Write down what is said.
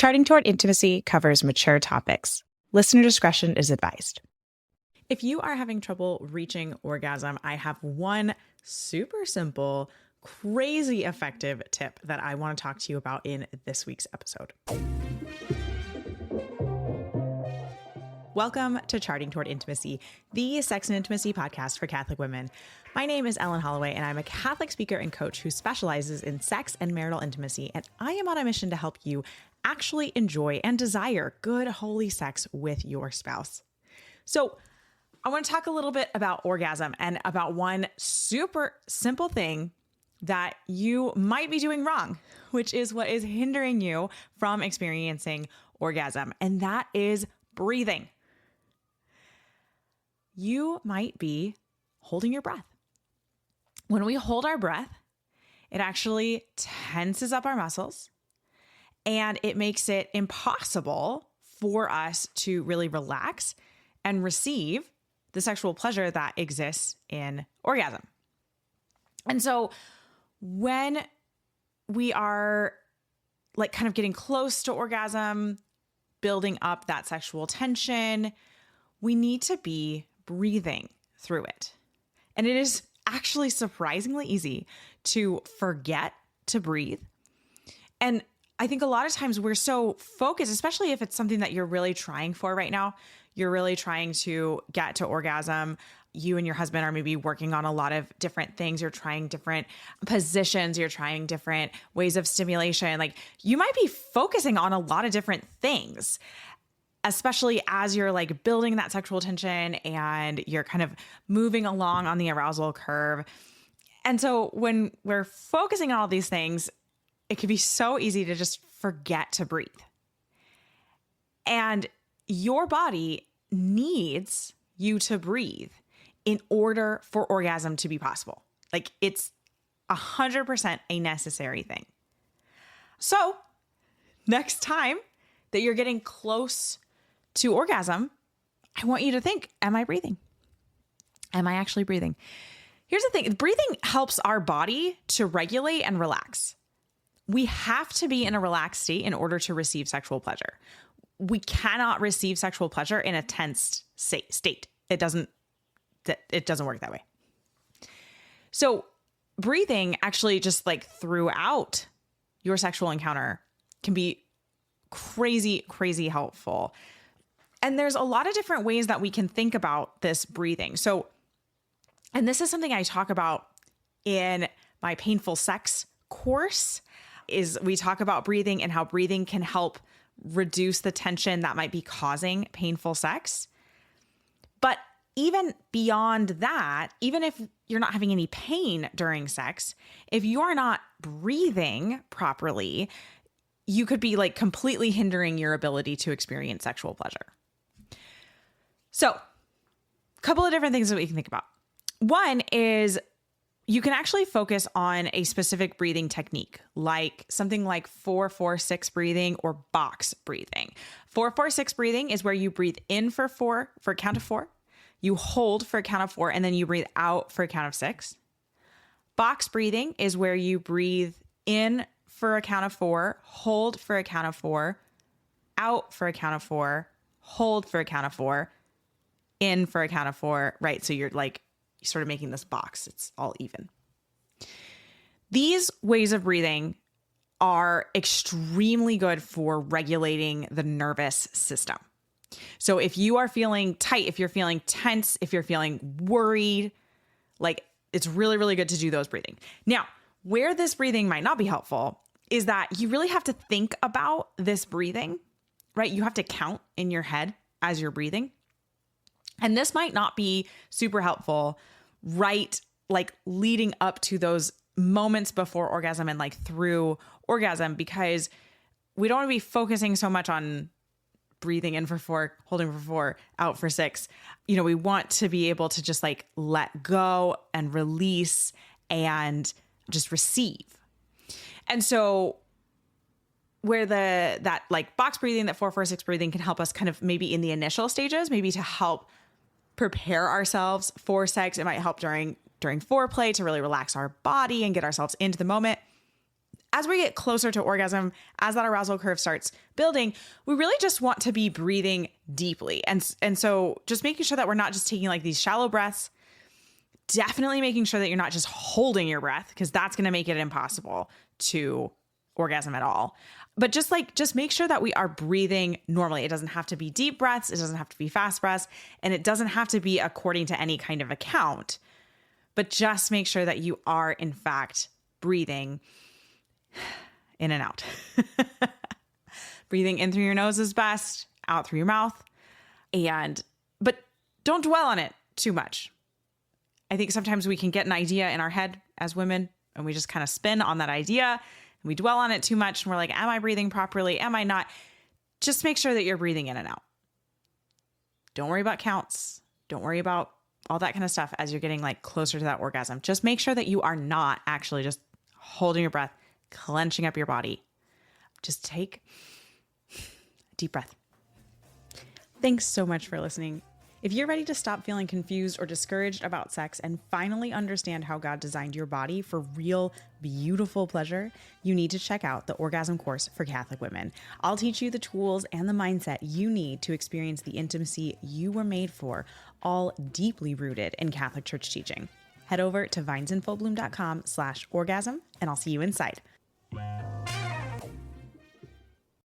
Charting Toward Intimacy covers mature topics. Listener discretion is advised. If you are having trouble reaching orgasm, I have one super simple, crazy effective tip that I want to talk to you about in this week's episode. Welcome to Charting Toward Intimacy, the sex and intimacy podcast for Catholic women. My name is Ellen Holloway, and I'm a Catholic speaker and coach who specializes in sex and marital intimacy, and I am on a mission to help you actually enjoy and desire good, holy sex with your spouse. So I want to talk a little bit about orgasm and about one super simple thing that you might be doing wrong, which is what is hindering you from experiencing orgasm, and that is breathing. You might be holding your breath. When we hold our breath, it actually tenses up our muscles and it makes it impossible for us to really relax and receive the sexual pleasure that exists in orgasm. And so when we are like kind of getting close to orgasm, building up that sexual tension, we need to be breathing through it. And it is actually surprisingly easy to forget to breathe. And I think a lot of times we're so focused, especially if it's something that you're really trying for right now. You're really trying to get to orgasm. You and your husband are maybe working on a lot of different things. You're trying different positions. You're trying different ways of stimulation. Like you might be focusing on a lot of different things, especially as you're like building that sexual tension and you're kind of moving along on the arousal curve. And so when we're focusing on all these things, it can be so easy to just forget to breathe. And your body needs you to breathe in order for orgasm to be possible. Like it's 100% a necessary thing. So next time that you're getting close to orgasm, I want you to think, am I breathing? Am I actually breathing? Here's the thing. Breathing helps our body to regulate and relax. We have to be in a relaxed state in order to receive sexual pleasure. We cannot receive sexual pleasure in a tensed state. It doesn't work that way. So breathing actually just like throughout your sexual encounter can be crazy, crazy helpful. And there's a lot of different ways that we can think about this breathing. So, and this is something I talk about in my painful sex course, is we talk about breathing and how breathing can help reduce the tension that might be causing painful sex. But even beyond that, even if you're not having any pain during sex, if you're not breathing properly, you could be like completely hindering your ability to experience sexual pleasure. So, a couple of different things that we can think about. One is you can actually focus on a specific breathing technique, like something like 4-4-6 breathing or box breathing. 4-4-6 breathing is where you breathe in for a count of 4, you hold for a count of 4, and then you breathe out for a count of 6. Box breathing is where you breathe in for a count of 4, hold for a count of 4, out for a count of 4, hold for a count of 4, in for a count of 4, right? So you're like sort of making this box. It's all even. These ways of breathing are extremely good for regulating the nervous system. So if you are feeling tight, if you're feeling tense, if you're feeling worried, like it's really, really good to do those breathing. Now, where this breathing might not be helpful is that you really have to think about this breathing, right? You have to count in your head as you're breathing. And this might not be super helpful, right? Like leading up to those moments before orgasm and like through orgasm, because we don't want to be focusing so much on breathing in for 4, holding for 4, out for 6. You know, we want to be able to just like let go and release and just receive. And so where that like box breathing, that 4-4-6 breathing can help us kind of maybe in the initial stages, maybe to help prepare ourselves for sex. It might help during foreplay to really relax our body and get ourselves into the moment. as we get closer to orgasm, as that arousal curve starts building, we really just want to be breathing deeply. And so just making sure that we're not just taking like these shallow breaths, definitely making sure that you're not just holding your breath, because that's going to make it impossible to orgasm at all. But just make sure that we are breathing normally. It doesn't have to be deep breaths. It doesn't have to be fast breaths. And it doesn't have to be according to any kind of account, but just make sure that you are in fact breathing in and out. Breathing in through your nose is best, out through your mouth. But don't dwell on it too much. I think sometimes we can get an idea in our head as women and we just kind of spin on that idea and we dwell on it too much. And we're like, am I breathing properly? Am I not? Just make sure that you're breathing in and out. Don't worry about counts. Don't worry about all that kind of stuff as you're getting like closer to that orgasm. Just make sure that you are not actually just holding your breath, clenching up your body. Just take a deep breath. Thanks so much for listening. If you're ready to stop feeling confused or discouraged about sex and finally understand how God designed your body for real, beautiful pleasure, you need to check out the Orgasm Course for Catholic women. I'll teach you the tools and the mindset you need to experience the intimacy you were made for, all deeply rooted in Catholic Church teaching. Head over to vinesandfullbloom.com/orgasm and I'll see you inside.